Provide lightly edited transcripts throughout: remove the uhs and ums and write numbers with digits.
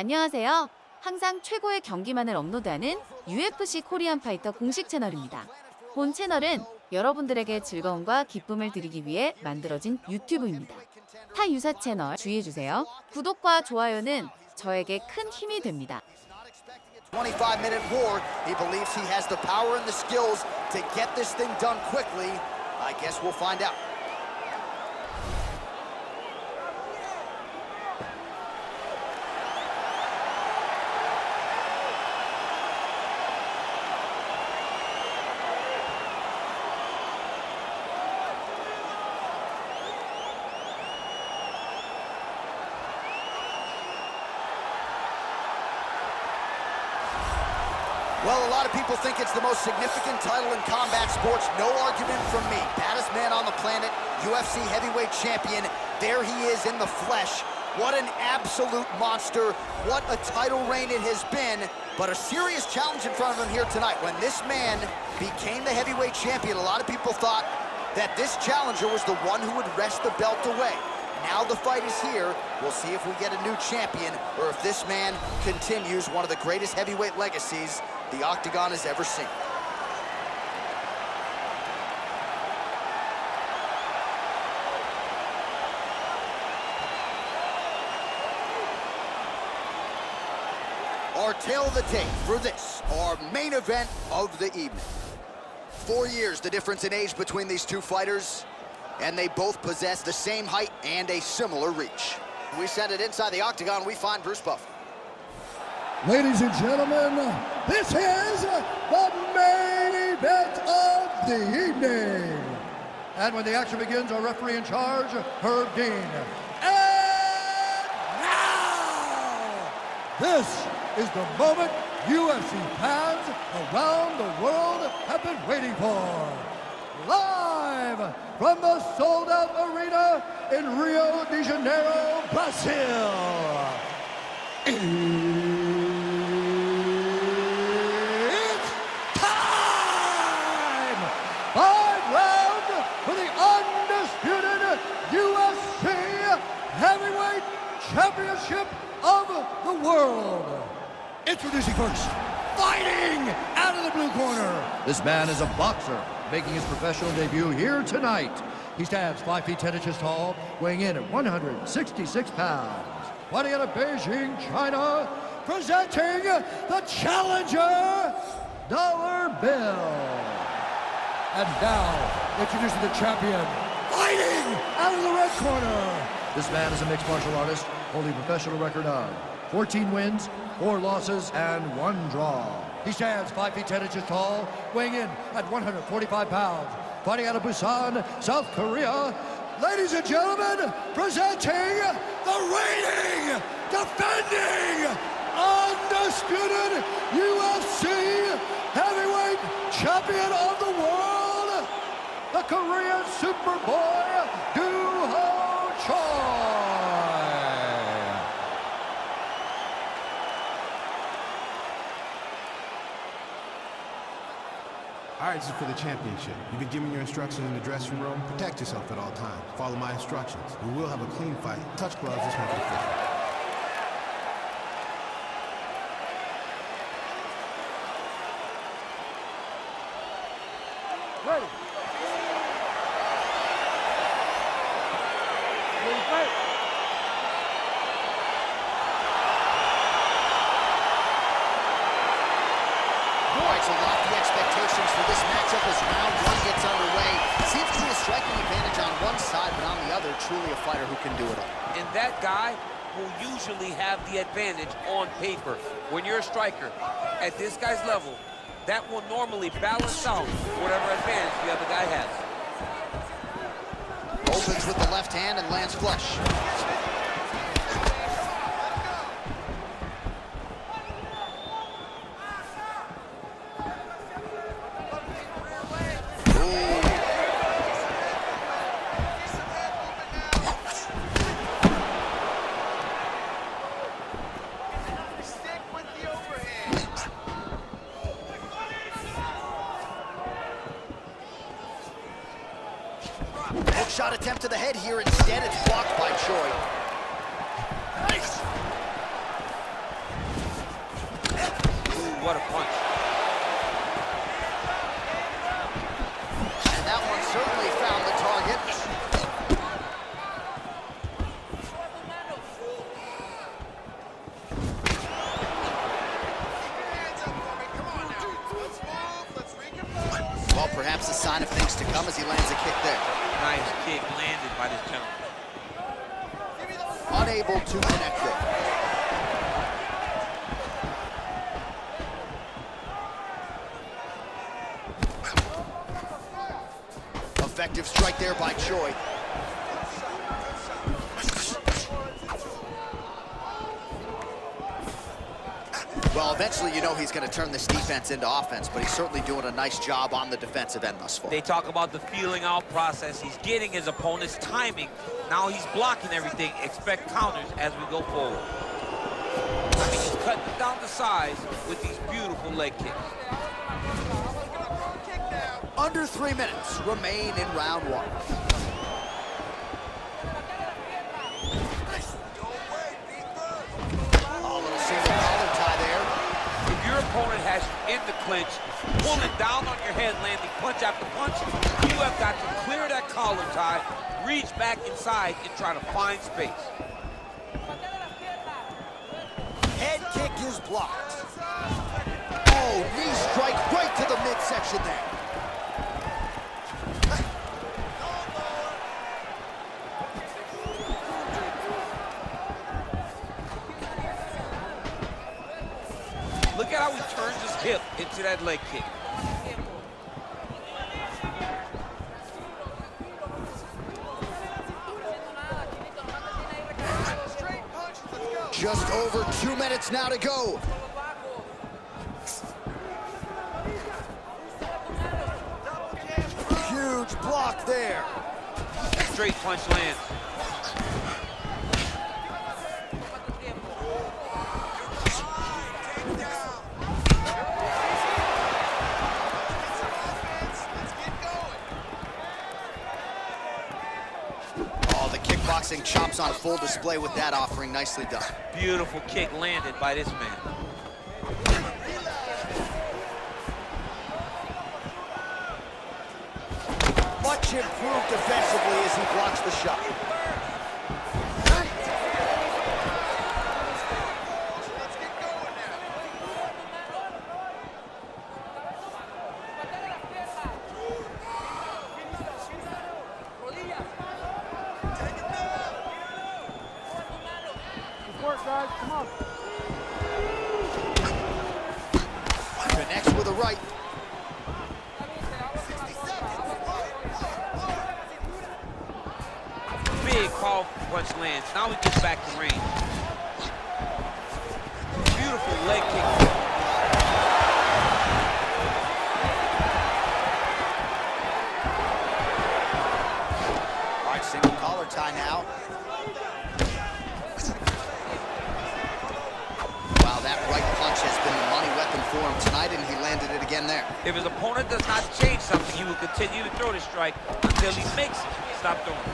안녕하세요. 항상 최고의 경기만을 업로드하는 UFC 코리안파이터 공식 채널입니다. 본 채널은 여러분들에게 즐거움과 기쁨을 드리기 위해 만들어진 유튜브입니다. 타 유사 채널 주의해주세요. 구독과 좋아요는 저에게 큰 힘이 됩니다. 25-minute war. He believes he has the power and the skills to get this thing done quickly. I guess we'll find out. Well, a lot of people think it's the most significant title in combat sports. No argument from me. Baddest man on the planet, UFC heavyweight champion. There he is in the flesh. What an absolute monster. What a title reign it has been. But a serious challenge in front of him here tonight. When this man became the heavyweight champion, a lot of people thought that this challenger was the one who would wrest the belt away. Now the fight is here. We'll see if we get a new champion or if this man continues one of the greatest heavyweight legacies the Octagon has ever seen. Our tale of the tape for this, our main event of the evening. 4 years the difference in age between these two fighters, and they both possess the same height and a similar reach. We send it inside the Octagon, we find Bruce Buffer. Ladies and gentlemen, this is the main event of the evening. And when the action begins, our referee in charge, Herb Dean. And now, this is the moment UFC fans around the world have been waiting for. Live from the sold-out arena in Rio de Janeiro, Brazil. Championship of the world. Introducing first, fighting out of the blue corner. This man is a boxer, making his professional debut here tonight. He stands 5 feet 10 inches tall, weighing in at 166 pounds. Fighting out of Beijing, China, presenting the challenger, Dollar Bill. And now, introducing the champion, fighting out of the red corner. This man is a mixed martial artist, holding a professional record of 14 wins, 4 losses, and 1 draw. He stands 5 feet 10 inches tall, weighing in at 145 pounds. Fighting out of Busan, South Korea. Ladies and gentlemen, presenting the reigning, defending, undisputed UFC heavyweight champion of the world, the Korean Superboy, Duho Choi. All right, this is for the championship. You've been given your instructions in the dressing room. Protect yourself at all times. Follow my instructions. We will have a clean fight. Touch gloves, this one for the fight. Ready. Ready, fight. So lofty expectations for this matchup as round 1 gets underway. Seems to be a striking advantage on one side, but on the other, truly a fighter who can do it all. And that guy will usually have the advantage on paper. When you're a striker, at this guy's level, that will normally balance out whatever advantage the other guy has. Opens with the left hand and lands flush. Hook shot attempt to the head here. Instead, it's blocked by Choi. Nice. what a punch. And that one certainly found the target. Well, perhaps a sign of things to come as he lands a kick there. Nice kick landed by this gentleman. Unable to connect there. Effective strike there by Choi. Well, eventually you know he's going to turn this defense into offense, but he's certainly doing a nice job on the defensive end thus far. They talk about the feeling out process. He's getting his opponent's timing. Now he's blocking everything. Expect counters as we go forward. I mean, he's cutting down the size with these beautiful leg kicks. Under 3 minutes remain in round one. Oh, little single collar tie there. If your opponent has you in the clinch, pulling down on your head, landing punch after punch, you have got to clear that collar tie, reach back inside, and try to find space. Head kick is blocked. Oh, knee strike right to the midsection there. Look at how he turns his hip into that leg kick. Just over 2 minutes now to go. Huge block there. Straight punch lands. Kickboxing chops on full display with that offering. Nicely done. Beautiful kick landed by this man. Much improved defensively as he blocks the shot. Connects with a right. Big powerful punch lands. Now he gets back to range. Beautiful leg kick. All right, single collar tie now. Wow, that right punch has been the money weapon for him tonight, and he landed it again there. If his opponent does not change something, he will continue to throw the strike until he makes it stop throwing it.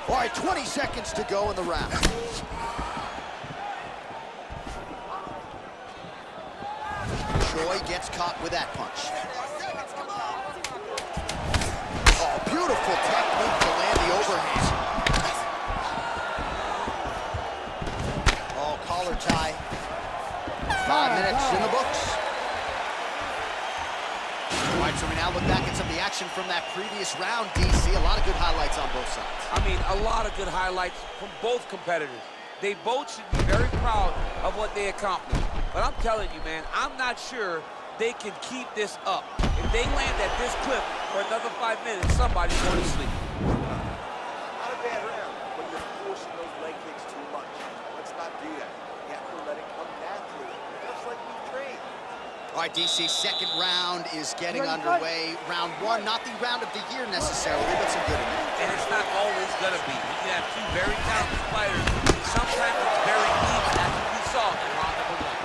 All right, 20 seconds to go in the round. Choi gets caught with that punch. Oh, beautiful technique to land the overhand. Oh, collar tie. 5 minutes in the books. All right, so we now look back at some of the action from that previous round, DC. A lot of good highlights on both sides. I mean, a lot of good highlights from both competitors. They both should be very proud of what they accomplished. But I'm telling you, man, I'm not sure they can keep this up. If they land at this clip for another 5 minutes, somebody's going to sleep. Not a bad round, but you're forcing those leg kicks too much. Let's not do that. You have to let it come naturally, just like we train. All right, DC, second round is getting underway. Round one, not the round of the year necessarily, but some good in there. And it's not always going to be. You can have two very talented fighters. Sometimes it's very even, as we saw in round number one.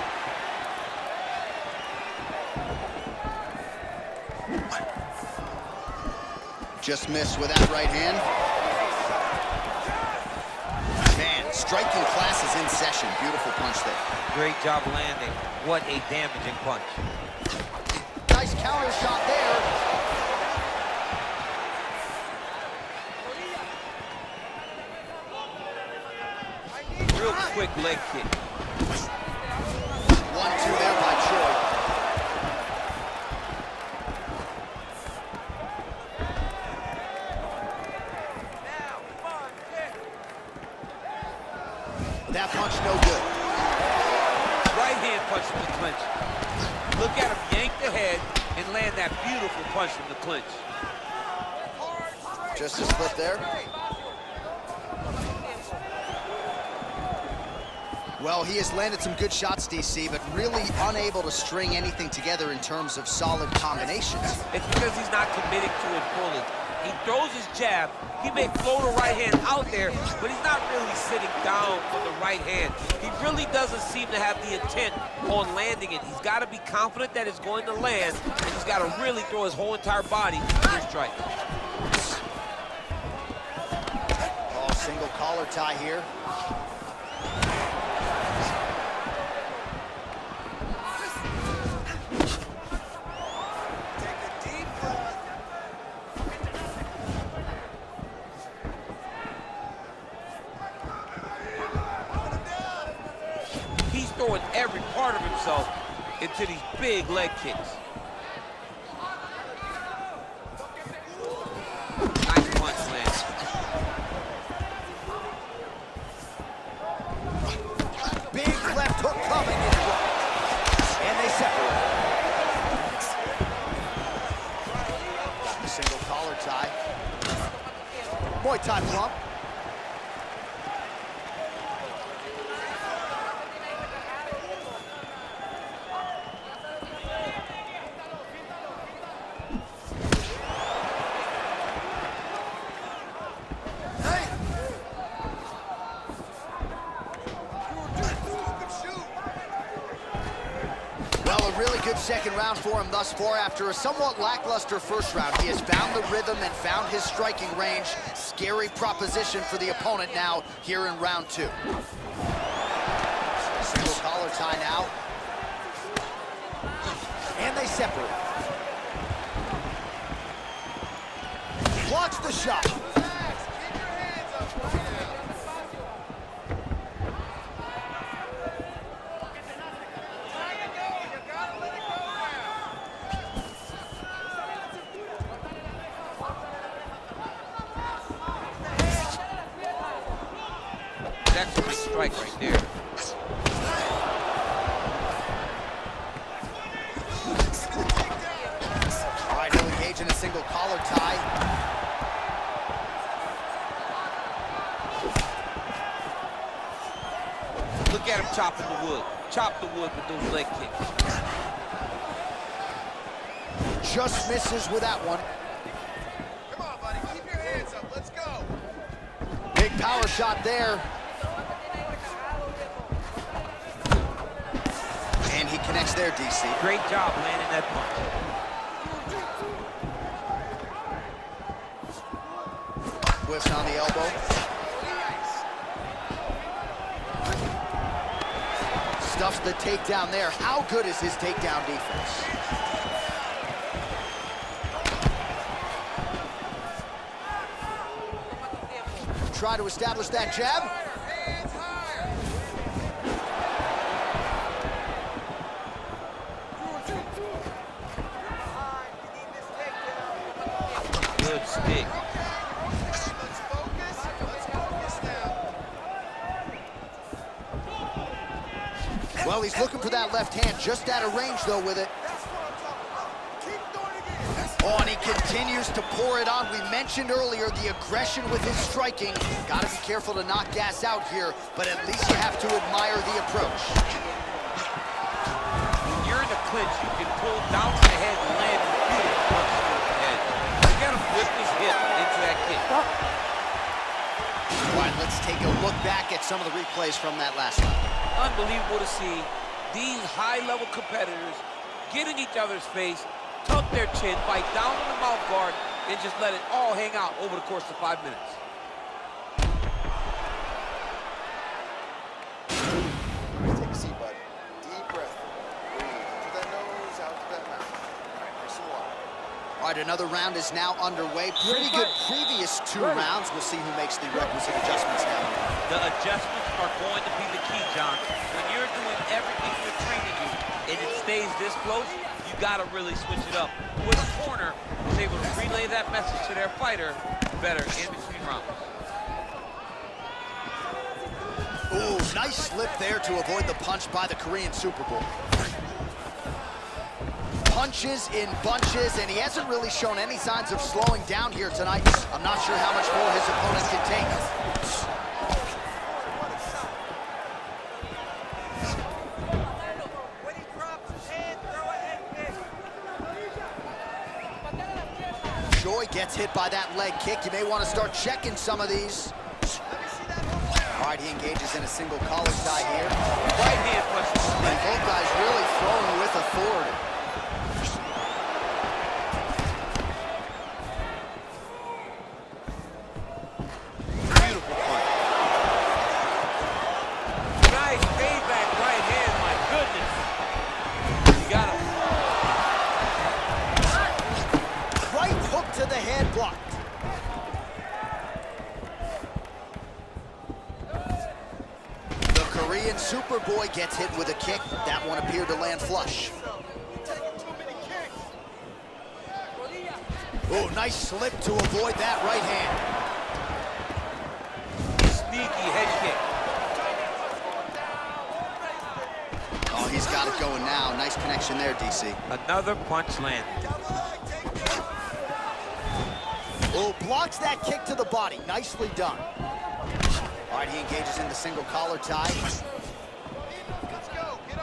Just missed with that right hand. Man, striking class is in session. Beautiful punch there. Great job landing. What a damaging punch. Nice counter shot there. Real quick leg kick. 1-2 there by Choi. That punch no good. Right hand punch from the clinch. Look at him yank the head and land that beautiful punch from the clinch. Just a split there. Well, he has landed some good shots, DC, but really unable to string anything together in terms of solid combinations. It's because he's not committing to it fully. He throws his jab. He may float a right hand out there, but he's not really sitting down on the right hand. He really doesn't seem to have the intent on landing it. He's got to be confident that it's going to land, and he's got to really throw his whole entire body to his strike. Oh, single collar tie here. He's throwing every part of himself into these big leg kicks. Nice punch lands. Big left hook coming in front. And they separate. A single collar tie. Muay Thai flop. Good second round for him thus far. After a somewhat lackluster first round, he has found the rhythm and found his striking range. Scary proposition for the opponent now here in round two. Single collar tie now. And they separate. Blocks the shot. That's a big strike right there. All right, he'll engage in a single collar tie. Look at him chopping the wood. Chop the wood with those leg kicks. Just misses with that one. Come on, buddy. Keep your hands up. Let's go. Big power shot there. And he connects there, DC. Great job landing that punch. Whiffs on the elbow. Stuffs the takedown there. How good is his takedown defense? Try to establish that jab. Good stick. Let's focus. Let's focus now. Well, he's looking for that left hand, just out of range, though, with it. That's what I'm talking about. Keep doing it again. Oh, and he continues to pour it on. We mentioned earlier the aggression with his striking. Got to be careful to not gas out here, but at least you have to admire the approach. When you're in the clinch, you can pull down to the head and land beautiful punches to the head. You gotta whip his hip into that kick. All right, let's take a look back at some of the replays from that last round. Unbelievable to see these high-level competitors get in each other's face, tuck their chin, bite down on the mouth guard, and just let it all hang out over the course of 5 minutes. Take a seat, bud. Deep breath. Breathe. Through that nose, out through that mouth. All right, nice and wide. All right, another round is now underway. Pretty good previous 2 rounds. We'll see who makes the requisite adjustments now. The adjustments are going to be the key, John. When you're doing everything you're trained to do and it stays this close, you gotta really switch it up. With a corner is able to relay that message to their fighter better in between rounds. Ooh, nice slip there to avoid the punch by the Korean Super Bowl. Punches in bunches, and he hasn't really shown any signs of slowing down here tonight. I'm not sure how much more his opponent can take. When he drops his hand, throw a head kick. Joy gets hit by that leg kick. You may want to start checking some of these. All right, he engages in a single collar tie here. Right hand punch. And both guys really throwing with authority. Beautiful punch. Nice payback right hand, my goodness. You got him. Right hook to the head, blocked. The Korean Superboy gets hit with a kick. That one appeared to land flush. Oh, nice slip to avoid that right hand. Sneaky head kick. Oh, he's got it going now. Nice connection there, DC. Another punch landed. Oh, blocks that kick to the body. Nicely done. All right, he engages in the single collar tie.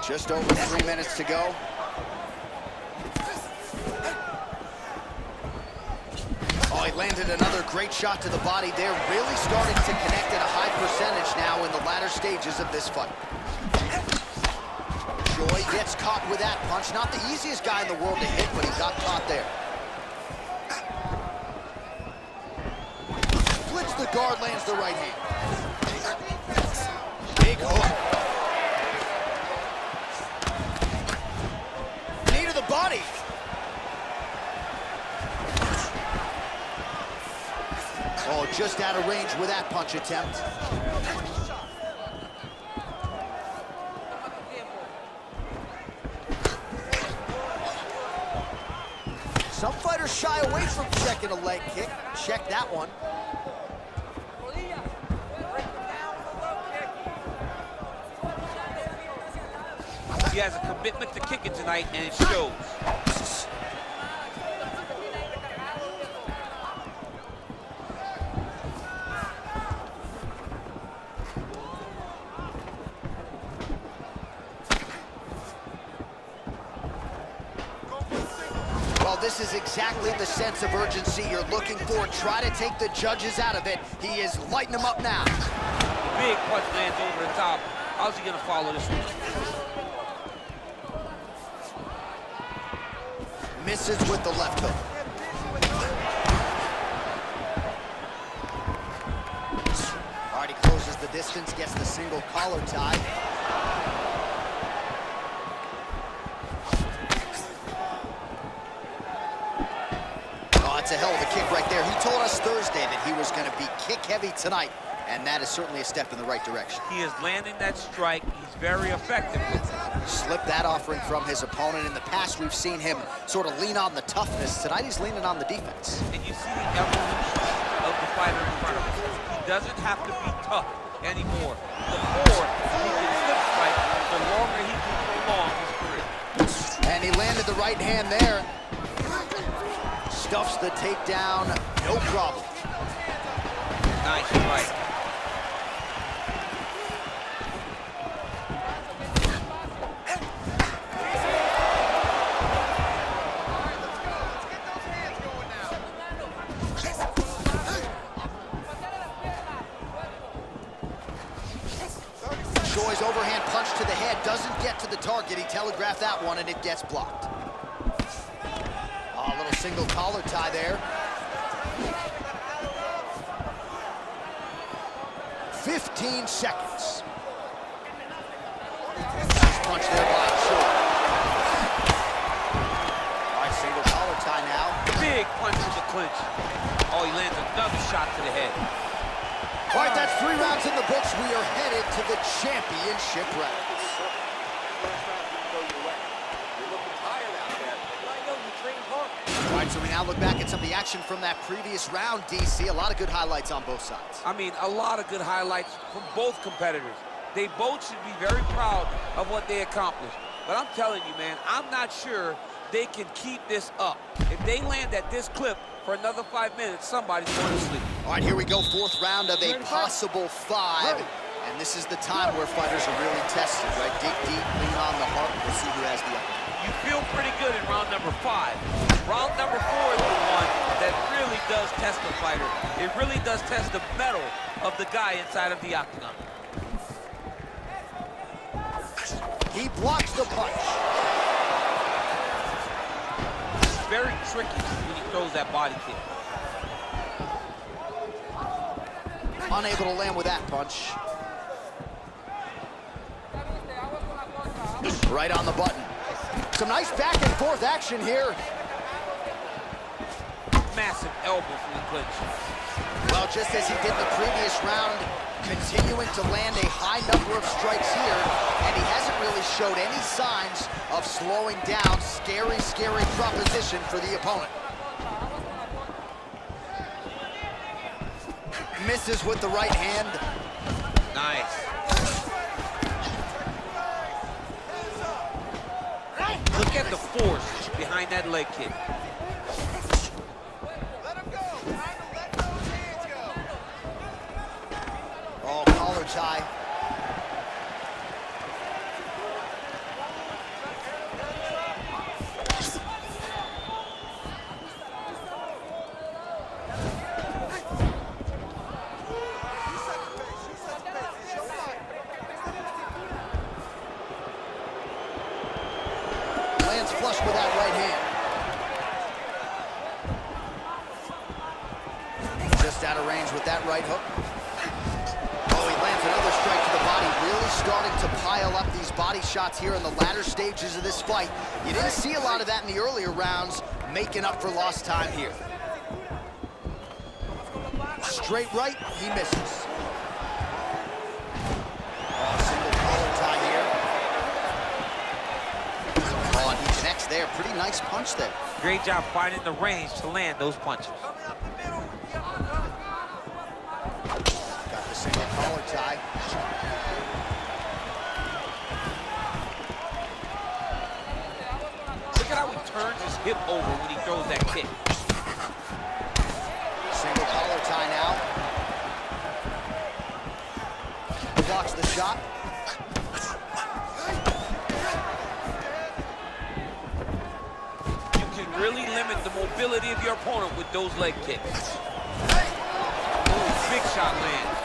Just over 3 minutes to go. Oh, he landed another great shot to the body there. Really starting to connect at a high percentage now in the latter stages of this fight. Joy gets caught with that punch. Not the easiest guy in the world to hit, but he got caught there. Flips the guard, lands the right hand. Big hook. Knee to the body. Oh, just out of range with that punch attempt. Some fighters shy away from checking a leg kick. Check that one. He has a commitment to kicking tonight, and it shows. Well, this is exactly the sense of urgency you're looking for. Try to take the judges out of it. He is lighting them up now. Big punch lands over the top. How's he gonna follow this one? Misses with the left hook. All right, he closes the distance, gets the single collar tie. Oh, it's a hell of a kick right there. He told us Thursday that he was going to be kick heavy tonight, and that is certainly a step in the right direction. He is landing that strike. He's very effective with it. Slipped that offering from his opponent. In the past, we've seen him sort of lean on the toughness. Tonight, he's leaning on the defense. And you see the evolution of the fighter in front of him. He doesn't have to be tough anymore. The more he can slip strike, the longer he can prolong his career. And he landed the right hand there. Stuffs the takedown, no problem. Nice strike. Joy's overhand punch to the head doesn't get to the target. He telegraphed that one, and it gets blocked. Oh, a little single collar tie there. 15 seconds. clinch. Oh, he lands another shot to the head. All right, that's 3 rounds in the books. We are headed to the championship rounds. All right, so we now look back at some of the action from that previous round, DC. A lot of good highlights on both sides. I mean, a lot of good highlights from both competitors. They both should be very proud of what they accomplished. But I'm telling you, man, I'm not sure they can keep this up. If they land at this clip for another 5 minutes, somebody's going to sleep. All right, here we go, 4th round of a possible 5. And this is the time where fighters are really tested, right? Dig deep, lean on the heart. We'll see who has the upper hand. You feel pretty good in round number 5. Round number 4 is the one that really does test the fighter. It really does test the mettle of the guy inside of the octagon. He blocks the punch. It's very tricky when he throws that body kick. Unable to land with that punch. Right on the button. Some nice back and forth action here. Massive elbow from the clinch. Well, just as he did in the previous round, continuing to land a high number of strikes here, and he hasn't really showed any signs of slowing down. Scary, scary proposition for the opponent. Misses with the right hand. Nice. Look at the force behind that leg kick. Oh, collar tie. Lands flush with that right hand. Just out of range with that right hook. Oh, he lands another strike to the body. Really starting to pile up these body shots here in the latter stages of this fight. You didn't see a lot of that in the earlier rounds, making up for lost time here. Straight right, he misses. Oh, single collar tie here. Oh, and he connects there. Pretty nice punch there. Great job finding the range to land those punches. Got the single collar tie. Look at how he turns his hip over when he throws that kick. Single collar tie now. Blocks the shot. You can really limit the mobility of your opponent with those leg kicks. Ooh, big shot lands.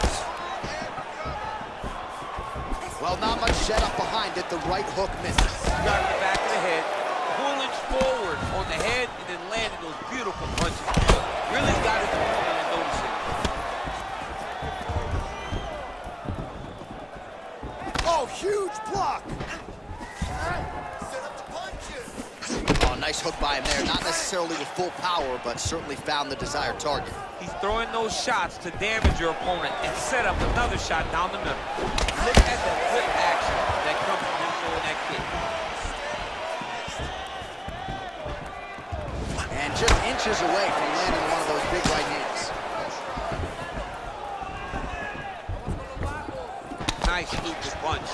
Well, not much setup behind it. The right hook misses. Got in the back of the head, pulling forward on the head, and then landing those beautiful punches. Really got his opponent to notice it. Oh, huge block. Oh, nice hook by him there. Not necessarily with full power, but certainly found the desired target. He's throwing those shots to damage your opponent and set up another shot down the middle. Look at the whip action that comes from him throwing that kick. And just inches away from landing one of those big right hands. Nice stupid punch.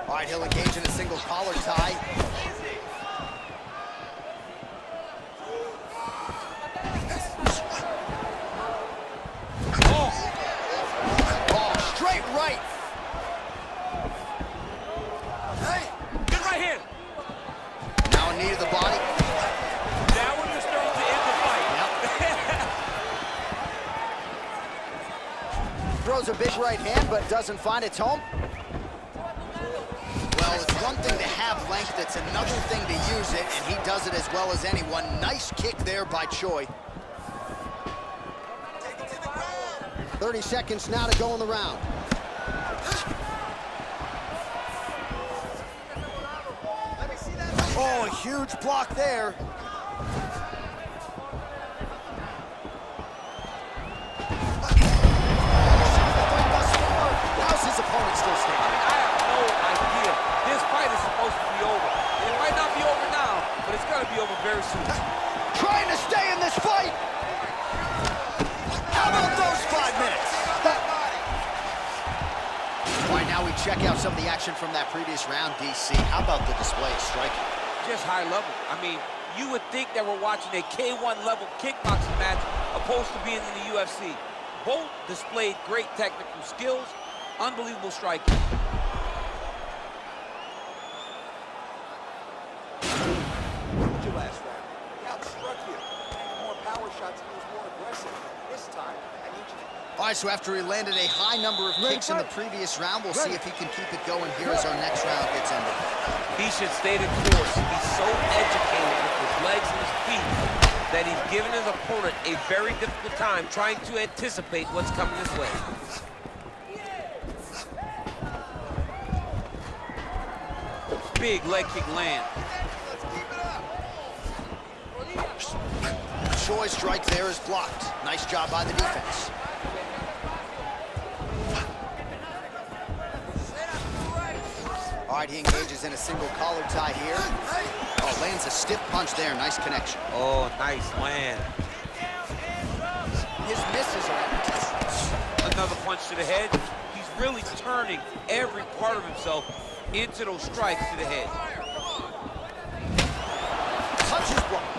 All right, he'll engage in a single collar tie. Oh, straight right. Good right hand. Now a knee to the body. That one is starting to end the fight. Throws a big right hand, but doesn't find its home. Well, Well, it's one thing to have length, it's another thing to use it, and he does it as well as anyone. Nice kick there by Choi. 30 seconds now to go in the round. Oh, a huge block there. How's his opponent still standing? I have no idea. This fight is supposed to be over. It might not be over now, but it's going to be over very soon. Trying to stay in this fight. How about those 5 minutes? All right, now we check out some of the action from that previous round, DC. How about the display of striking? Just high level. I mean, you would think that we're watching a K1 level kickboxing match opposed to being in the UFC. Both displayed great technical skills, unbelievable striking. Look at your last round. He outstruck you. More power shots and he was more aggressive. This time, I need you to... All right, so after he landed a high number of kicks in the previous round, we'll see if he can keep it going here as our next round gets underway. He should stay the course. He's so educated with his legs and his feet that he's given his opponent a very difficult time trying to anticipate what's coming his way. Big leg kick land. Choi's strike there is blocked. Nice job by the defense. All right, he engages in a single collar tie here. Oh, lands a stiff punch there. Nice connection. Oh, nice land. His misses are empty. Another punch to the head. He's really turning every part of himself into those strikes to the head. Punches blocked.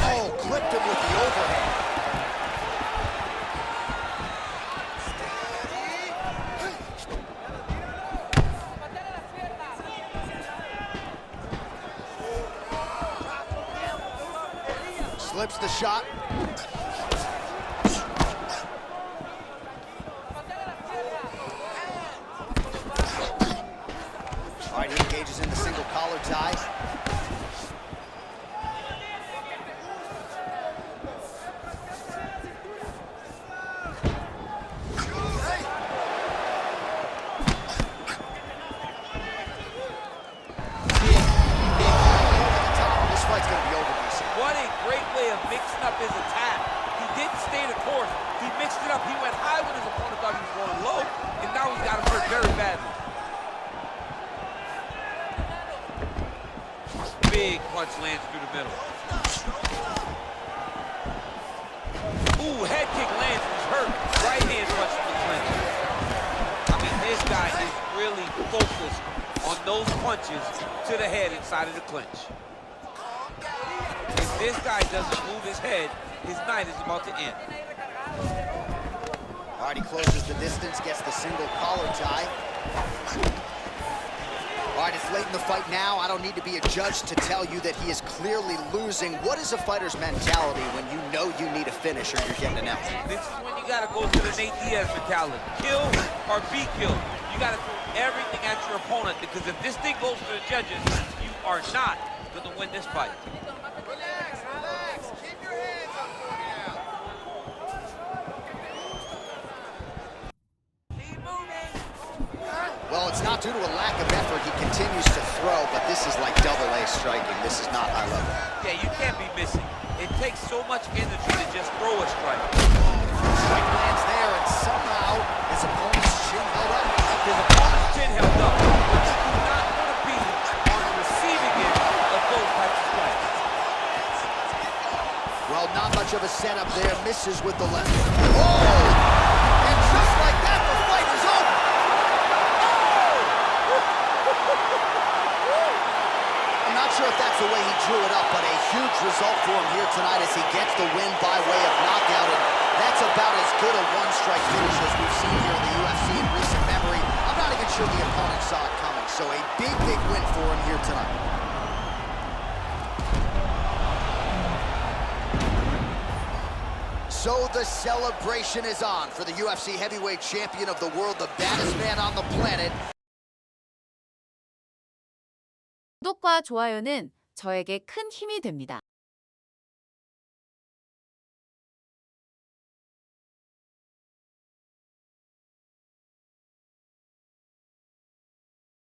Oh, clipped him with the overhand. Slips the shot. All right, he engages in the single collar tie. This fight's gonna be over, DC. What a great way of mixing up his attack. He didn't stay the course. He mixed it up. He went high when his opponent thought he was going low, and now he's got him hurt very badly. Big punch lands through the middle. Ooh, head kick lands, he's hurt. Right hand punch from the clinch. I mean, this guy is really focused on those punches to the head inside of the clinch. If this guy doesn't move his head, his night is about to end. All right, he closes the distance, gets the single collar tie. All right, it's late in the fight now. I don't need to be a judge to tell you that he is clearly losing. What is a fighter's mentality when you know you need a finish or you're getting an out? This is when you gotta go to the Nate Diaz mentality. Kill or be killed. You gotta throw everything at your opponent, because if this thing goes to the judges, you are not gonna win this fight. Relax, relax. Keep your hands up for me now. Keep moving. Well, it's not due to a lack of effort. He continues to throw, but this is like double-A striking. This is not high level. Yeah, you can't be missing. It takes so much energy to just throw a strike. Strike lands there, and somehow his opponent's chin held up. His opponent's chin held up. But you do not want to be on the receiving end of those types of strikes. Well, not much of a setup there. Misses with the left. Oh! And just like that, the fight is over. I'm not sure if that's the way he drew it up, but a huge result for him here tonight as he gets the win by way of knockout. And that's about as good a one-strike finish as we've seen here in the UFC in recent memory. I'm not even sure the opponent saw it coming. So a big, big win for him here tonight. So the celebration is on for the UFC heavyweight champion of the world, the baddest man on the planet. 구독과 좋아요는 저에게 큰 힘이 됩니다.